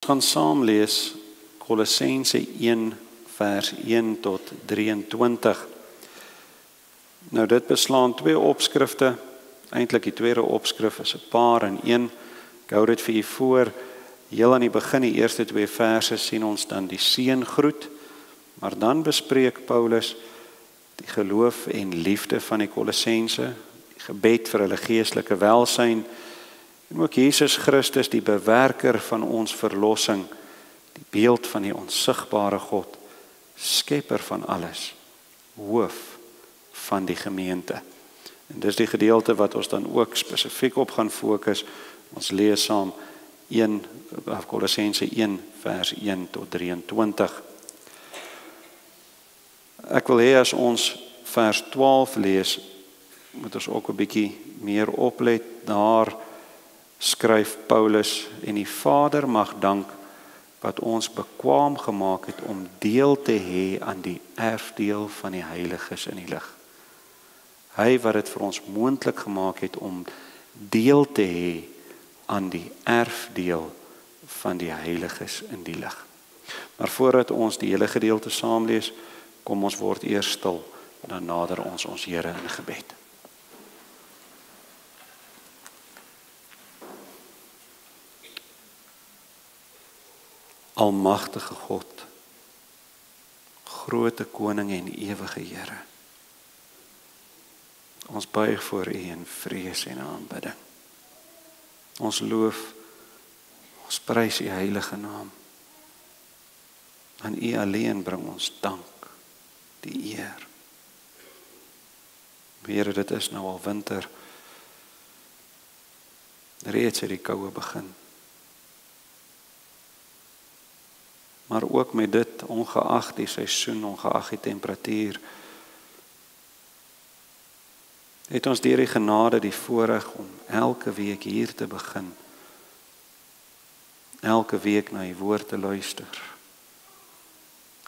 gaan saam lees Kolossense 1 vers 1 tot 23. Nou dit beslaan 2 opskrifte, eintlik die tweede opskrif is 'n paar in een. Ek hou dit vir u voor. Heel aan die begin, die eerste 2 verse sien ons dan die seëngroet, maar dan bespreek Paulus die geloof en liefde van die Kolossense, die gebed vir hulle geestelike welsyn, en ook Jesus Christus, die bewerker van ons verlossing, die beeld van die onsigbare God, skepper van alles, hoof van die gemeente. En dis die gedeelte wat ons dan ook spesifiek op gaan fokus. Ons lees saam Kolossense 1 vers 1 tot 23. Ek wil hê as ons vers 12 lees, moet ons ook 'n bietjie meer oplet. Daar skryf Paulus, en die Vader mag dank wat ons bekwaam gemaak het om deel te hê aan die erfdeel van die heiliges in die lig. Hy wat dit vir ons moontlik gemaak het om deel te hê aan die erfdeel van die heiliges in die lig. Maar voordat ons die hele gedeelte saam lees, kom ons word eers stil, en dan nader ons Here in gebed. Almagtige God, grote koning en ewige Here, ons buig voor U in vrees en aanbidding. Ons loof, ons prys U heilige naam. Aan U alleen bring ons dank, die eer. Here, dit is nou al winter. Reeds het die koue begin. Maar ook met dit, ongeag die seisoen, ongeag die temperatuur, het ons deur die genade die voorreg om elke week hier te begin. Elke week na U woord te luister.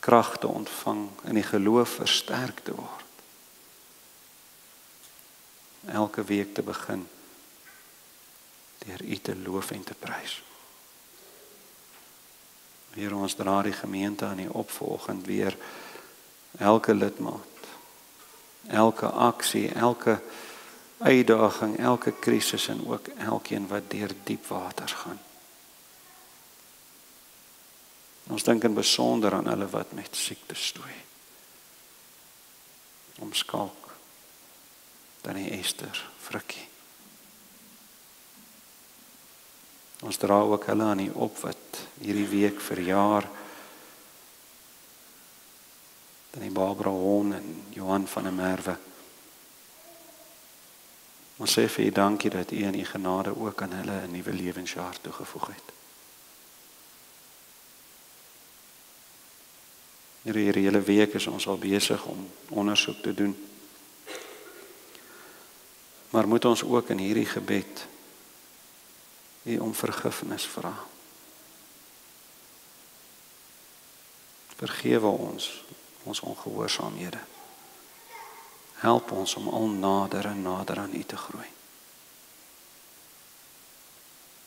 Krag te ontvang, in die geloof versterk te word. Elke week te begin deur U te loof en te prys. Here, ons dra die gemeente aan U op vanoggend weer. Elke lidmaat, elke aksie, elke uitdaging, elke krisis en ook elkeen wat deur diep waters gaan. Ons dink in besonder aan hulle wat met siekte stoei. Omskalk, dan die Esther, Frikkie. Ons dra ook hulle aan U op wat hierdie week verjaar. Dan die Barbara Hon en Johan van der Merwe. Ons sê vir U dankie dat U in U genade ook aan hulle 'n nuwe lewensjaar toegevoeg het. Hierdie hele week is ons al besig om ondersoek te doen. Maar moet ons ook in hierdie gebed U om vergifnis vra. Vergewe ons ongehoorsaamhede. Help ons om al nader en nader aan U te groei.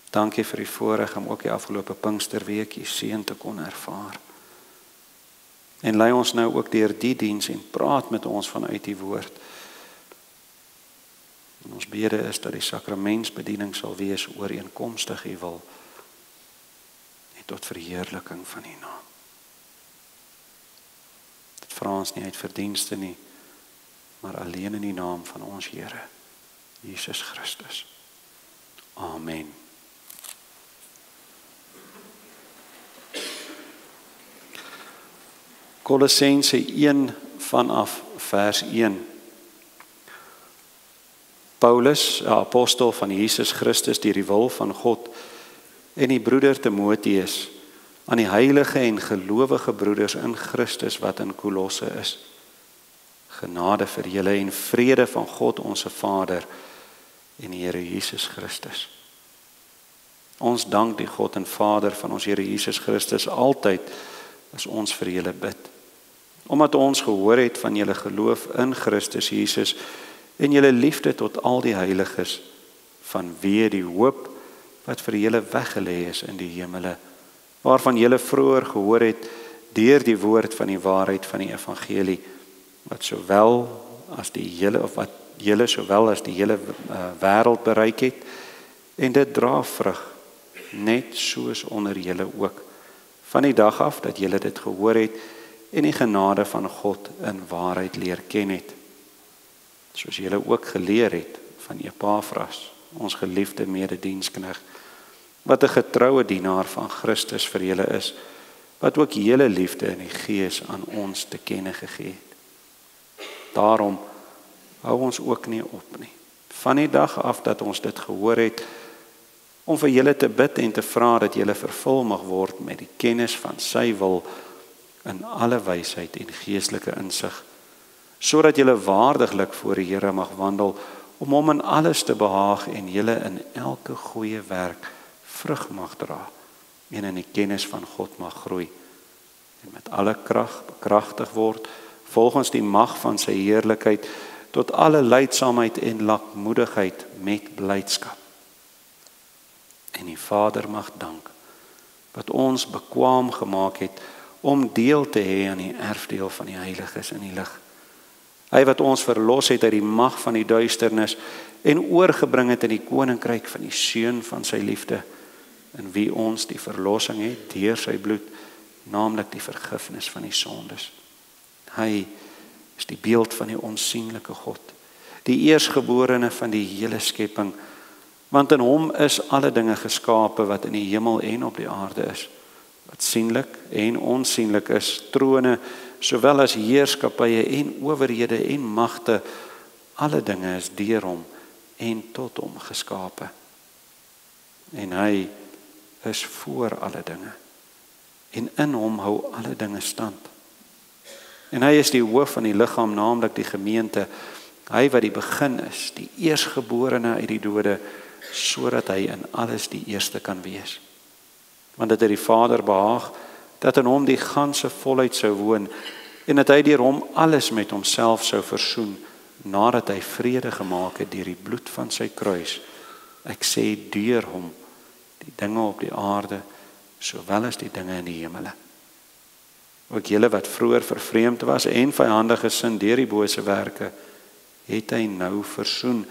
Dankie vir die voorreg om ook die afgelope Pinksterweek U seën te kon ervaar. En lei ons nou ook deur die diens en praat met ons vanuit U woord. En ons bede is dat die sakramentsbediening sal wees ooreenkomstig U wil en tot verheerliking van U naam. Dit vra ons nie uit verdienste nie, maar alleen in die naam van ons Here, Jesus Christus. Amen. Kolossense 1 vanaf vers 1. Paulus, 'n apostel van Jesus Christus deur die wil van God, en die broeder Timoteus aan die heilige en gelowige broeders in Christus wat in Kolosse is. Genade vir julle en vrede van God ons Vader en die Here Jesus Christus. Ons dank die God en Vader van ons Here Jesus Christus altyd as ons vir julle bid. Omdat ons gehoor het van julle geloof in Christus Jesus en julle liefde tot al die heiliges, vanweë die hoop wat vir julle weggelê is in die hemele, waarvan julle vroeër gehoor het deur die woord van die waarheid van die evangelie, wat sowel as die hele wêreld bereik het, en dit dra vrug, net soos onder julle ook, van die dag af dat julle dit gehoor het en die genade van God in waarheid leer ken het, soos julle ook geleer het van Epafras, ons geliefde medediensknegt, wat 'n getroue dienaar van Christus vir julle is, wat ook julle liefde in die Gees aan ons te kenne gegee het. Daarom hou ons ook nie op nie, van die dag af dat ons dit gehoor het, om vir julle te bid en te vra dat julle vervul mag word met die kennis van sy wil in alle wysheid en geestelike insig, sodat julle waardiglik voor die Here mag wandel, om hom in alles te behaag en julle in elke goeie werk vrug mag dra en in die kennis van God mag groei en met alle krag bekragtig word volgens die mag van sy heerlikheid tot alle lydsaamheid en lankmoedigheid met blydskap. En die Vader mag dank wat ons bekwaam gemaak het om deel te hê aan die erfdeel van die heiliges in die lig. Hy wat ons verlos het uit die mag van die duisternis en oorgebring het in die koninkryk van die seun van sy liefde, in wie ons die verlossing het deur sy bloed, naamlik die vergifnis van die sondes. Hy is die beeld van die onsigbare God, die eersgeborene van die hele skepping, want in hom is alle dinge geskape wat in die hemel en op die aarde is, wat sienlik en onsienlik is, trone, sowel as heerskappye en owerhede en magte, alle dinge is deur hom en tot hom geskape. En hy is voor alle dinge, en in hom hou alle dinge stand. En hy is die hoof van die liggaam, naamlik die gemeente, hy wat die begin is, die eersgeborene uit die dode, sodat hy in alles die eerste kan wees. Want dit het die Vader behaag, dat in hom die ganse volheid sou woon, en dat hy deur hom alles met homself sou versoen, nadat hy vrede gemaak het deur die bloed van sy kruis. Ek sê deur hom, die dinge op die aarde, sowel as die dinge in die hemele. Ook julle wat vroeër vervreemd was en vyandig gesind deur die bose werke, het hy nou versoen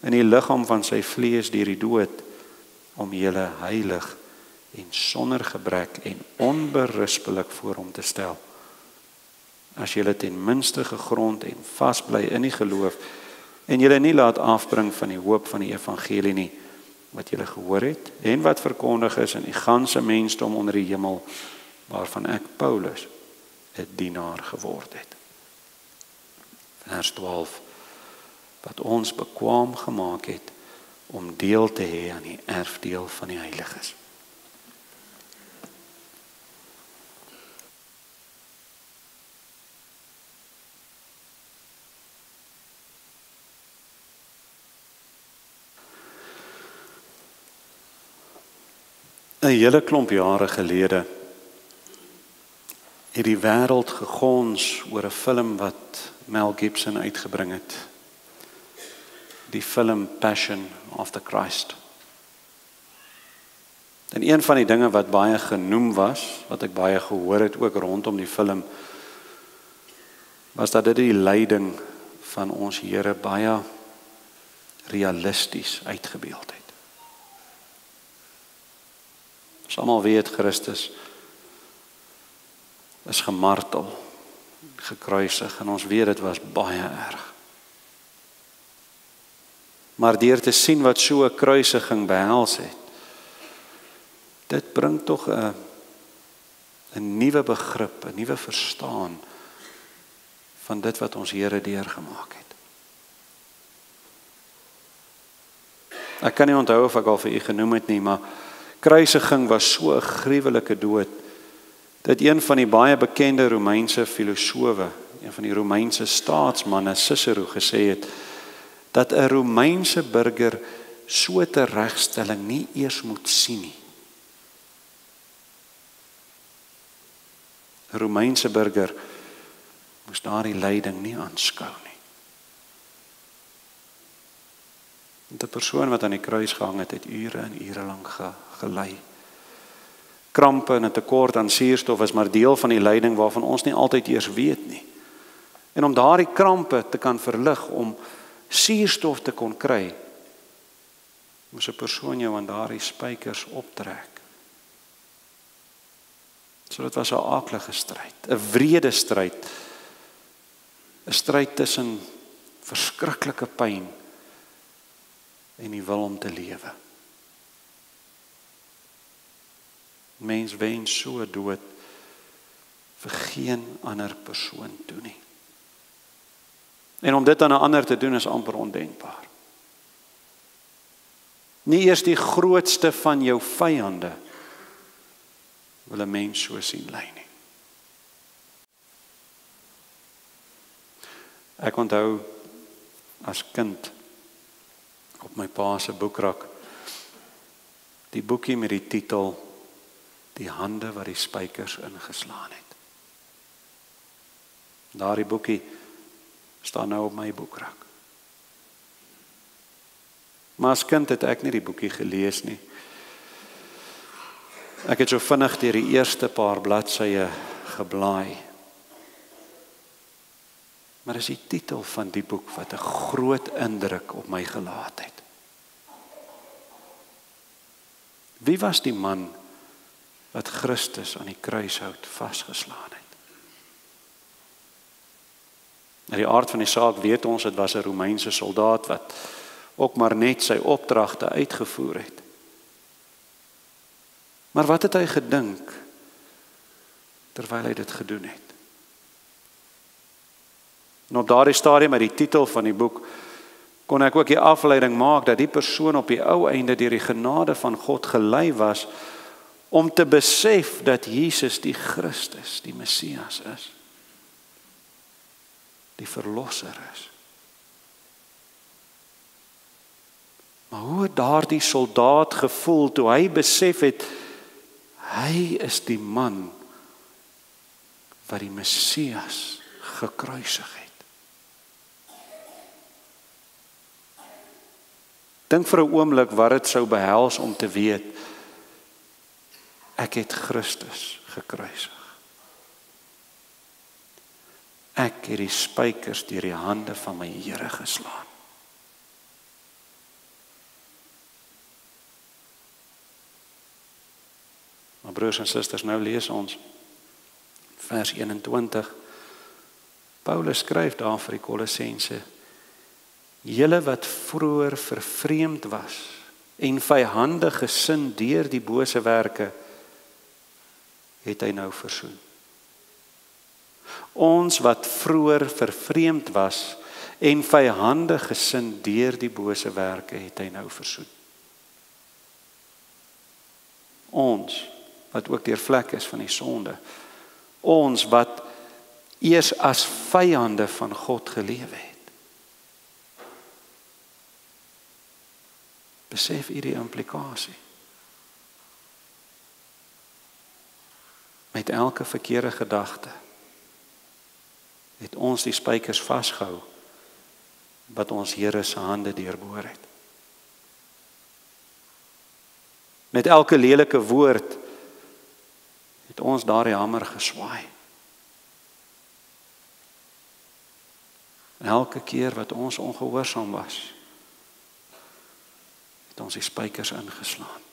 in die liggaam van sy vlees deur die dood, om julle heilig en sonder gebrek en onberispelik voor hom te stel. As julle ten minste gegrond en vas bly in die geloof, en julle nie laat afbring van die hoop van die evangelie nie, wat julle gehoor het, en wat verkondig is in die ganse mensdom onder die hemel, waarvan ek, Paulus, 'n dienaar geword het. Vers 12, wat ons bekwaam gemaak het, om deel te hê aan die erfdeel van die heiliges. Een hele klomp jare gelede het die wêreld gegons oor 'n film wat Mel Gibson uitgebring het. Die film Passion of the Christ. En een van die dinge wat baie genoem was, wat ek baie gehoor het ook rondom die film, was dat dit die lyding van ons Here baie realisties uitgebeeld het. Ons almal weet Christus is gemartel, gekruisig, en ons weet dit was baie erg. Maar deur te sien wat so 'n kruisiging behels het, dit bring tog 'n nuwe begrip, 'n nuwe verstaan van dit wat ons Here deurgemaak het. Ek kan nie onthou of ek al vir u genoem het nie, maar kruisiging was so 'n gruwelike dood, dat een van die baie bekende Romeinse filosowe, een van die Romeinse staatsmanne, Cicero, gesê het, dat 'n Romeinse burger so 'n teregstelling nie eers moet sien nie. 'n Romeinse burger moes daardie lyding nie aanskou nie. 'n persoon wat aan die kruis gehang het, het ure en ure lank gelei. Krampe en 'n tekort aan suurstof is maar deel van die lyding waarvan ons nie altyd eers weet nie. En om daardie krampe te kan verlig, om suurstof te kon kry, moes 'n persoon jou aan daardie spykers optrek. So dit was 'n aaklige stryd, 'n wrede stryd, 'n stryd tussen verskriklike pyn en die wil om te lewe. Mens wens so dood vir geen ander persoon toe nie. En om dit aan 'n ander te doen is amper ondenkbaar. Nie eers die grootste van jou vyande wil 'n mens so sien ly nie. Ek onthou as kind op my pa se boekrak die boekie met die titel Die hande wat die spykers ingeslaan het. Daardie boekie staan nou op my boekrak. Maar as kind het ek nie die boekie gelees nie. Ek het so vinnig deur die eerste paar bladsye geblaai. Maar dis die titel van die boek wat 'n groot indruk op my gelaat het. Wie was die man wat Christus aan die kruishout vasgeslaan het? In die aard van die saak weet ons, dit was 'n Romeinse soldaat wat ook maar net sy opdragte uitgevoer het. Maar wat het hy gedink terwyl hy dit gedoen het? En op daardie stadium met die titel van die boek kon ek ook die afleiding maak dat die persoon op die ou einde deur die genade van God gelei was om te besef dat Jesus die Christus, die Messias is. Die verlosser is. Maar hoe het daardie soldaat gevoel toe hy besef het, hy is die man wat die Messias gekruisig het. Dink vir 'n oomblik wat dit sou behels om te weet, ek het Christus gekruisig. Ek het die spykers deur die hande van my Here geslaan. Maar broers en susters, nou lees ons vers 21. Paulus skryf daar vir die Kolossense: Julle wat vroeër vervreemd was en vyhandig gesind deur die bose werke, het hy nou versoen. Ons wat vroeër vervreemd was en vyhandig gesind deur die bose werke, het hy nou versoen. Ons wat ook deur vlek is van die sonde. Ons wat eers as vyande van God gelewe het. Besef u die implikasie? Met elke verkeerde gedagte het ons die spykers vasgehou wat ons Here se hande deurboor het. Met elke lelike woord het ons daardie hamer geswaai. Elke keer wat ons ongehoorsaam was, het ons die spykers ingeslaan.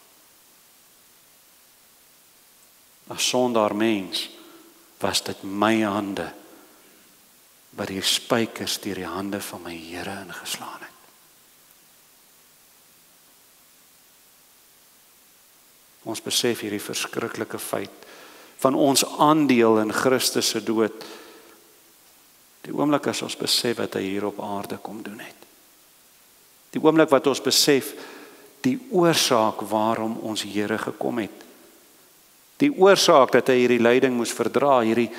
As sondaar mens was dit my hande wat die spykers deur die hande van my Here ingeslaan het. Ons besef hierdie verskriklike feit van ons aandeel in Christus se dood. Die oomblik as ons besef wat hy hier op aarde kom doen het. Die oomblik wat ons besef die oorsaak waarom ons Here gekom het. Die oorsaak dat hy hierdie lyding moes verdra, hierdie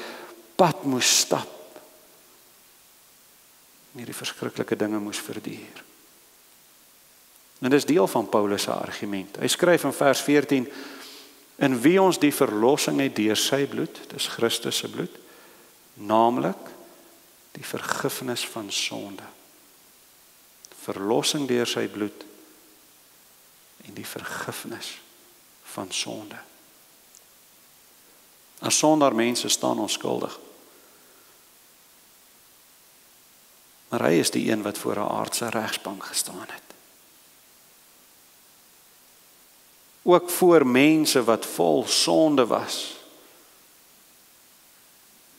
pad moes stap. En hierdie verskriklike dinge moes verduur. En dis deel van Paulus se argument. Hy skryf in vers 14: in wie ons die verlossing het deur sy bloed, dis Christus se bloed, naamlik die vergifnis van sonde. Verlossing deur sy bloed en die vergifnis van sonde. As sondaar mense staan ons skuldig. Maar hy is die een wat voor 'n aardse regsbank gestaan het. Ook voor mense wat vol sonde was.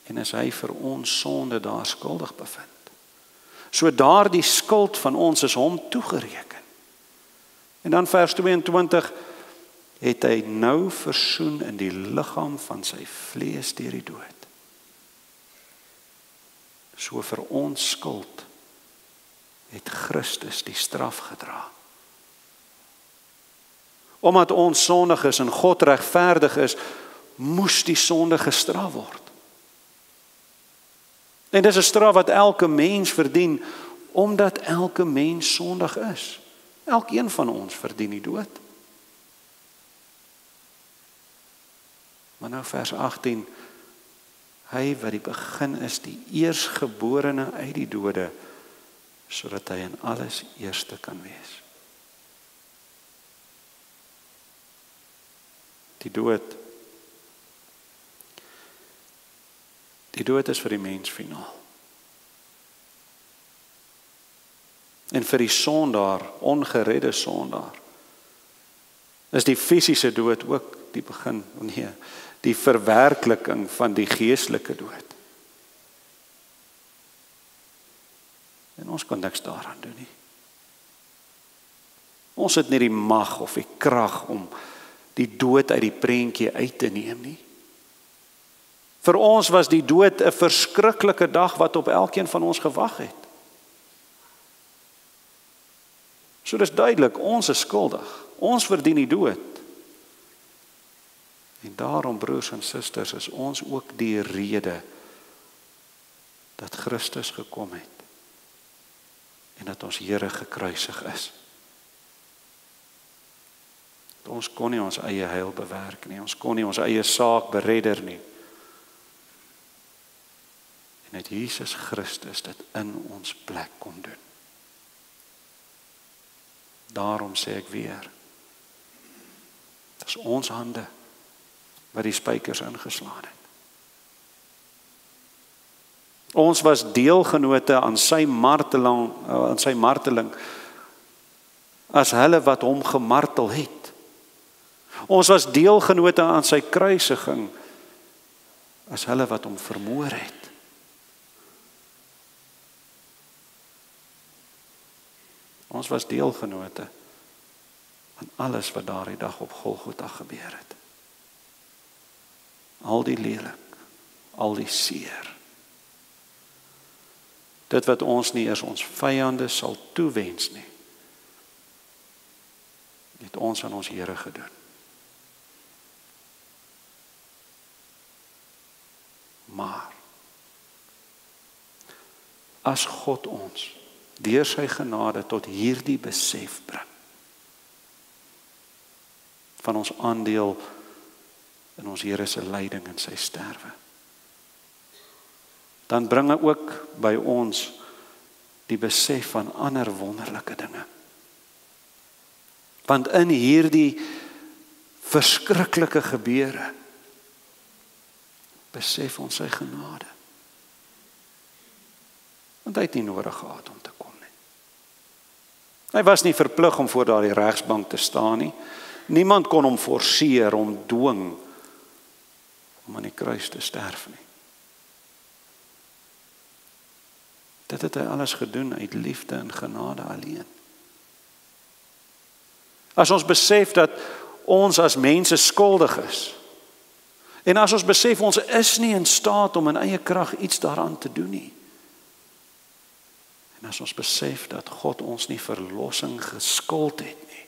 En is hy vir ons sonde daar skuldig bevind. So daardie skuld van ons is hom toegereken. En dan vers 22, het hy nou versoen in die liggaam van sy vlees deur die dood. So vir ons skuld het Christus die straf gedra. Omdat ons sondig is en God regverdig is, moes die sonde gestraf word. En dis 'n straf wat elke mens verdien, omdat elke mens sondig is. Elkeen van ons verdien die dood. Maar nou vers 18, hy wat die begin is, die eersgeborene uit die dode, sodat hy in alles eerste kan wees. Die dood is vir die mens finaal. En vir die sondaar, ongeredde sondaar, is die fisiese dood ook die begin, die verwerkliking van die geestelike dood. En ons kan niks daaraan doen nie. Ons het nie die mag of die krag om die dood uit die prentjie uit te neem nie. Vir ons was die dood 'n verskriklike dag wat op elkeen van ons gewag het. So dis duidelik, ons is skuldig. Ons verdien die dood. En daarom, broers en susters, is ons ook die rede dat Christus gekom het en dat ons Here gekruisig is. Ons kon nie ons eie heil bewerk nie, ons kon nie ons eie saak beredder nie. En het Jesus Christus dit in ons plek kom doen. Daarom sê ek weer, dit is ons hande wat die spykers ingeslaan het. Ons was deelgenote aan sy marteling as hulle wat hom gemartel het. Ons was deelgenote aan sy kruisiging as hulle wat hom vermoor het. Ons was deelgenote aan alles wat daardie dag op Golgotha gebeur het. Al die lelik, al die seer. Dit wat ons nie eers ons vyande sal toewens nie, het ons aan ons Here gedoen. Maar as God ons deur sy genade tot hierdie besef bring van ons aandeel in ons Here se lyding en sy sterwe, dan bring hy ook by ons die besef van ander wonderlike dinge. Want in hierdie verskriklike gebeure besef ons sy genade. Want hy het nie nodig gehad om te kom nie. Hy was nie verplig om voor daardie regsbank te staan nie. Niemand kon hom forceer, om dwing om aan die kruis te sterf nie. Dit het hy alles gedoen uit liefde en genade alleen. As ons besef dat ons as mense skuldig is, en as ons besef ons is nie in staat om in eie krag iets daaraan te doen nie, en as ons besef dat God ons nie verlossing geskuld het nie,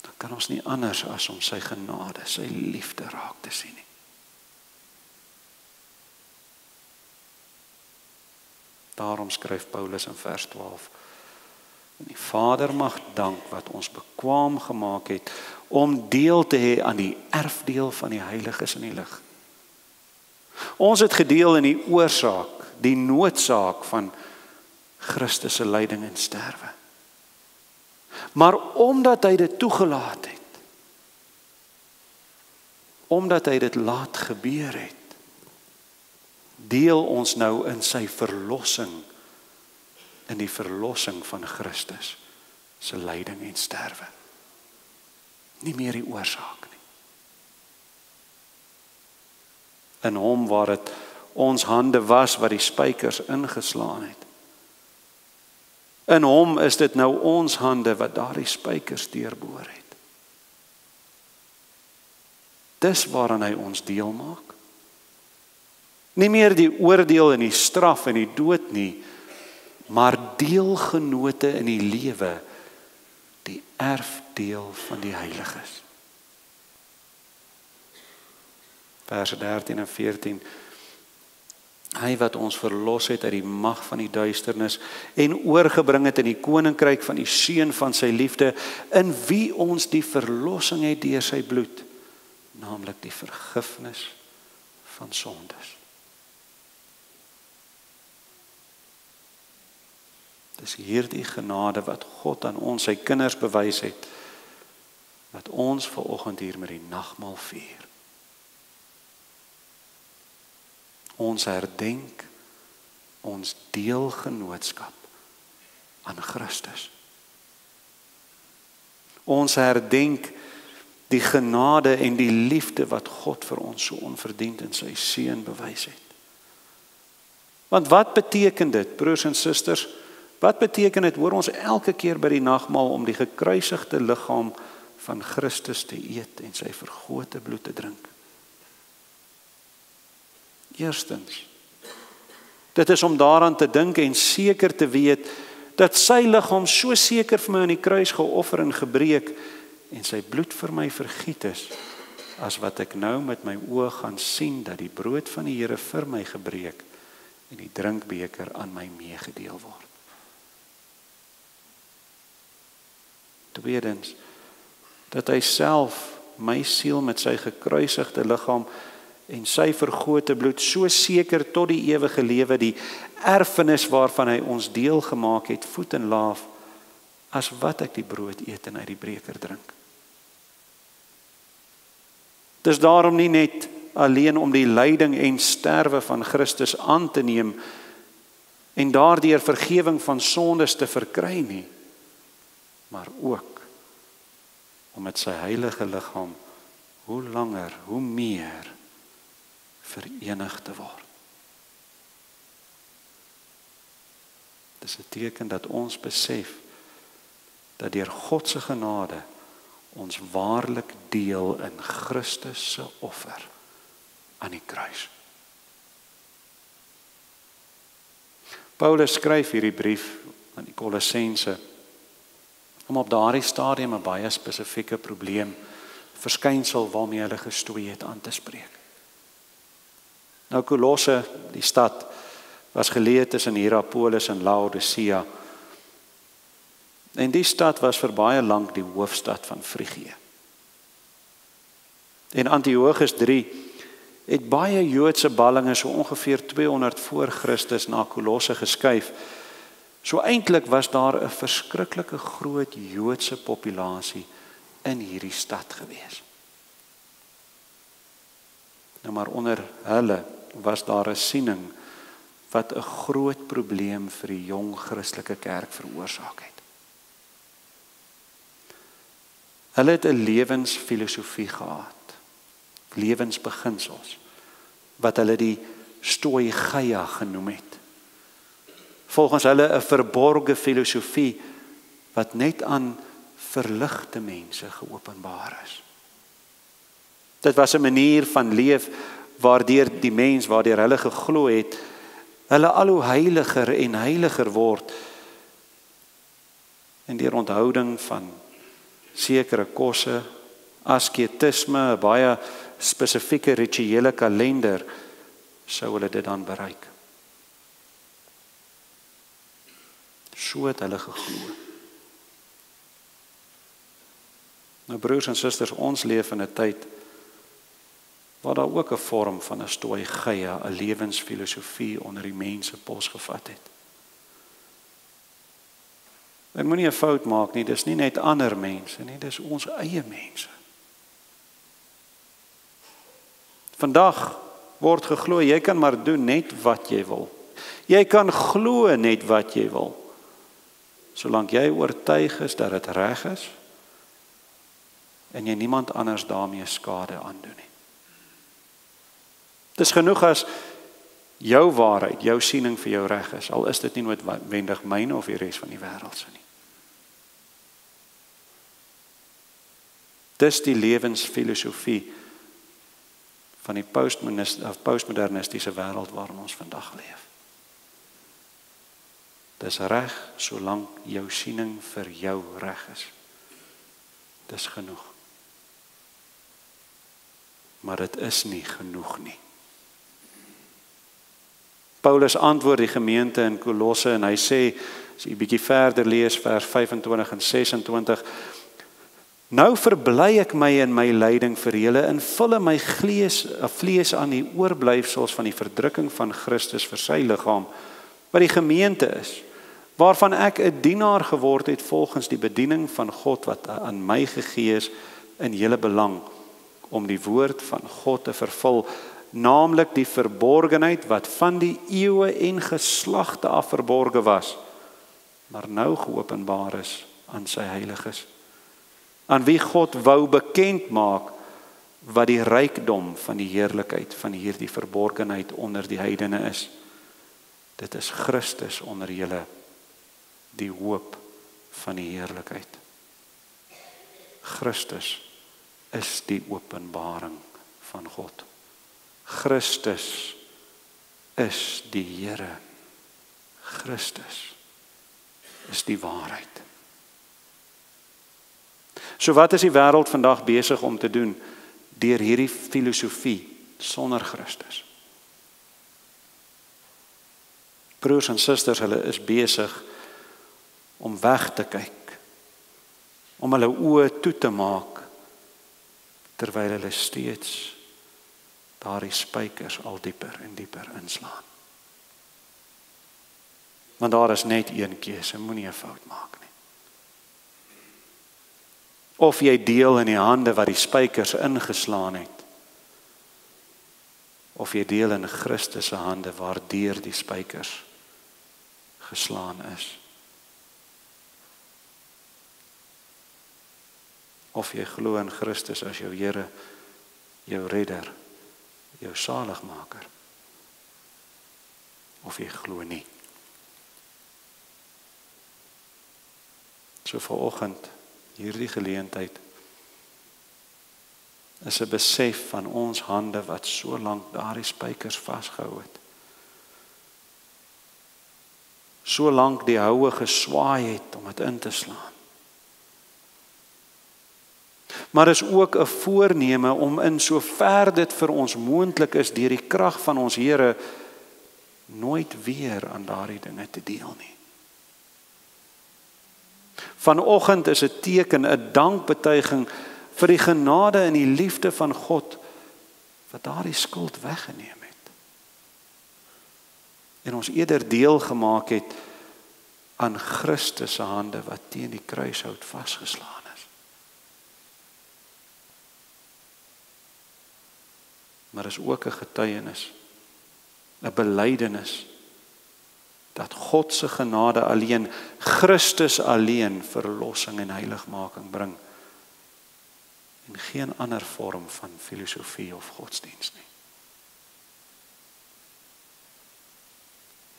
dan kan ons nie anders as om sy genade, sy liefde raak te sien nie. Daarom skryf Paulus in vers 12, en die Vader mag dank wat ons bekwaam gemaak het om deel te hê aan die erfdeel van die heiliges in die lig. Ons het gedeel in die oorsaak, die noodsaak van Christus se lyding en sterwe. Maar omdat hy dit toegelaat het, omdat hy dit laat gebeur het, deel ons nou in sy verlossing, in die verlossing van Christus, se lyding en sterwe. Nie meer die oorsaak nie. In hom waar dit ons hande was wat die spykers ingeslaan het. In hom is dit nou ons hande wat daardie spykers deurboor het. Dis waaraan hy ons deel maak. Nie meer die oordeel en die straf en die dood nie, maar deelgenote in die lewe, die erfdeel van die heiliges. Vers 13 en 14. Hy wat ons verlos het uit die mag van die duisternis en oorgebring het in die koninkryk van die seun van sy liefde, in wie ons die verlossing het deur sy bloed, naamlik die vergifnis van sondes. Dis hierdie genade wat God aan ons, sy kinders, bewys het, wat ons vanoggend hier met die nagmaal vier. Ons herdenk ons deelgenootskap aan Christus. Ons herdenk die genade en die liefde wat God vir ons so onverdiend in sy seun bewys het. Want wat beteken dit, broers en susters? Wat beteken dit, hoor ons elke keer by die nagmaal, om die gekruisigde liggaam van Christus te eet en sy vergote bloed te drink? Eerstens, dit is om daaraan te dink en seker te weet dat sy liggaam so seker vir my aan die kruis geoffer en gebreek en sy bloed vir my vergiet is, as wat ek nou met my oë gaan sien dat die brood van die Here vir my gebreek en die drinkbeker aan my meegedeel word. Tweedens, dat hy self my siel met sy gekruisigde liggaam en sy vergote bloed so seker tot die ewige lewe, die erfenis waarvan hy ons deel gemaak het, voet en laaf, as wat ek die brood eet en uit die beker drink. Dis daarom nie net alleen om die lyding en sterwe van Christus aan te neem en daardeur vergewing van sondes te verkry nie, maar ook om met sy heilige liggaam hoe langer, hoe meer verenig te word. Dit is 'n teken dat ons besef dat deur God se genade ons waarlik deel in Christus se offer aan die kruis. Paulus skryf hierdie brief aan die Kolossense om op daardie stadium 'n baie spesifieke probleem, verskynsel waarmee hulle gestoei het, aan te spreek. Nou Kolosse, die stad, was geleë tussen Hierapolis en Laodicea. En die stad was vir baie lank die hoofstad van Frigië. En Antiochus III het baie Joodse ballinge so ongeveer 200 voor Christus na Kolosse geskuif. So eintlik was daar 'n verskriklike groot Joodse populasie in hierdie stad gewees. Nou maar onder hulle was daar 'n siening wat 'n groot probleem vir die jong Christelike kerk veroorsaak het. Hulle het 'n lewensfilosofie gehad, lewensbeginsels, wat hulle die stoïgia genoem het. Volgens hulle 'n verborgde filosofie wat net aan verligte mense geopenbaar is. Dit was 'n manier van leef waardeur die mens, waardeur hulle geglo het, hulle al hoe heiliger en heiliger word, en deur onthouding van sekere kosse, asketisme, 'n baie spesifieke rituele kalender, sou hulle dit dan bereik. So het hulle geglo. Nou broers en susters, ons leef in 'n tyd waar daar ook 'n vorm van 'n stoïgia, 'n lewensfilosofie onder die mense posgevat het. En moenie 'n fout maak nie, dis nie net ander mense nie, dis ons eie mense. Vandag word geglo, jy kan maar doen net wat jy wil. Jy kan glo net wat jy wil. Solank jy oortuig is dat dit reg is, en jy niemand anders daarmee skade aandoen nie. Dis genoeg as jou waarheid, jou siening vir jou reg is, al is dit nie noodwendig myne of die res van die wêreld se nie. Dis die lewensfilosofie van die postmodernistiese wêreld waarin ons vandag leef. Dis reg solank jou siening vir jou reg is. Dis genoeg. Maar dit is nie genoeg nie. Paulus antwoord die gemeente in Kolosse en hy sê, as jy bietjie verder lees, vers 25 en 26, nou verbly ek my in my lyding vir julle en vul my vlees aan die oorblyfsels van die verdrukking van Christus vir sy liggaam, wat die gemeente is, waarvan ek 'n dienaar geword het volgens die bediening van God wat aan my gegee is in julle belang, om die woord van God te vervul, naamlik die verborgenheid wat van die eeue en geslagte af verborge was, maar nou geopenbaar is aan sy heiliges, aan wie God wou bekend maak wat die rykdom van die heerlikheid van hierdie verborgenheid onder die heidene is. Dit is Christus onder julle, die hoop van die heerlikheid. Christus is die openbaring van God. Christus is die Here. Christus is die waarheid. So wat is die wêreld vandag besig om te doen deur hierdie filosofie sonder Christus? Broers en susters, hulle is besig om weg te kyk, om hulle oë toe te maak, terwyl hulle steeds daardie spykers al dieper en dieper inslaan. Want daar is net een keuse, moenie 'n fout maak nie. Of jy deel in die hande wat die spykers ingeslaan het, of jy deel in Christus se hande waardeur die spykers geslaan is. Of jy glo in Christus as jou Here, jou redder, jou saligmaker. Of jy glo nie. So vanoggend, hierdie geleentheid, is 'n besef van ons hande wat so lank daardie spykers vasgehou het. So lank die houe geswaai het om dit in te slaan. Maar is ook 'n voorneme om in sover dit vir ons moontlik is deur die krag van ons Here nooit weer aan daardie dinge te deel nie. Vanoggend is 'n teken, 'n dankbetuiging vir die genade en die liefde van God wat daardie skuld weggeneem het. En ons eerder deel gemaak het aan Christus se hande wat teen die kruishout vasgeslaan is. Maar is ook 'n getuienis, 'n belydenis dat God se genade alleen, Christus alleen verlossing en heiligmaking bring en geen ander vorm van filosofie of godsdienst nie.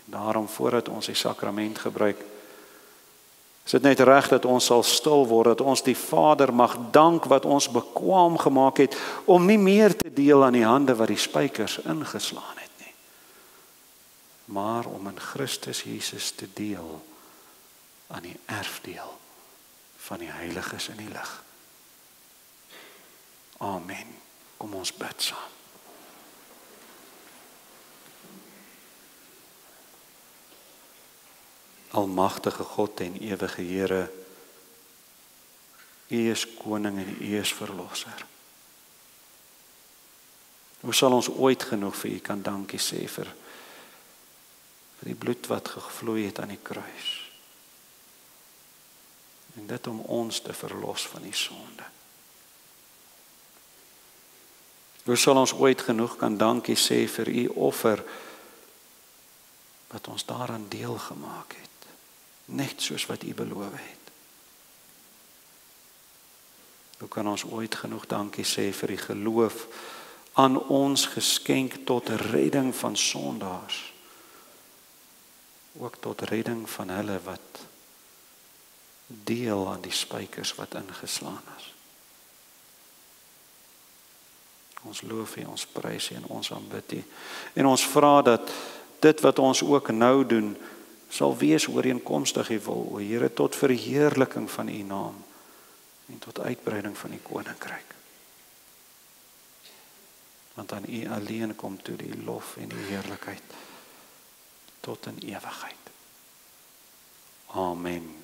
En daarom voordat ons die sakrament gebruik, is dit net reg dat ons sal stil word, dat ons die Vader mag dank wat ons bekwaam gemaak het om nie meer te deel aan die hande wat die spykers ingeslaan het nie, maar om in Christus Jesus te deel aan die erfdeel van die heiliges in die lig. Amen. Kom ons bid saam. Almagtige God en ewige Here, U is koning en U is verlosser. Hoe sal ons ooit genoeg vir U kan dankie sê vir die bloed wat gevloei het aan die kruis. En dit om ons te verlos van die sonde. Hoe sal ons ooit genoeg kan dankie sê vir u offer wat ons daaraan deel gemaak het, net soos wat u beloof het. Hoe kan ons ooit genoeg dankie sê vir die geloof aan ons geskenk tot redding van sondaars, ook tot redding van hulle wat deel aan die spykers wat ingeslaan is. Ons loof U, ons prys U en ons aanbid U. En ons vra dat dit wat ons ook nou doen, sal wees ooreenkomstig U wil, o Here, tot verheerliking van U naam en tot uitbreiding van U koninkryk. Want aan U alleen kom toe die lof en die heerlikheid tot in ewigheid. Amen.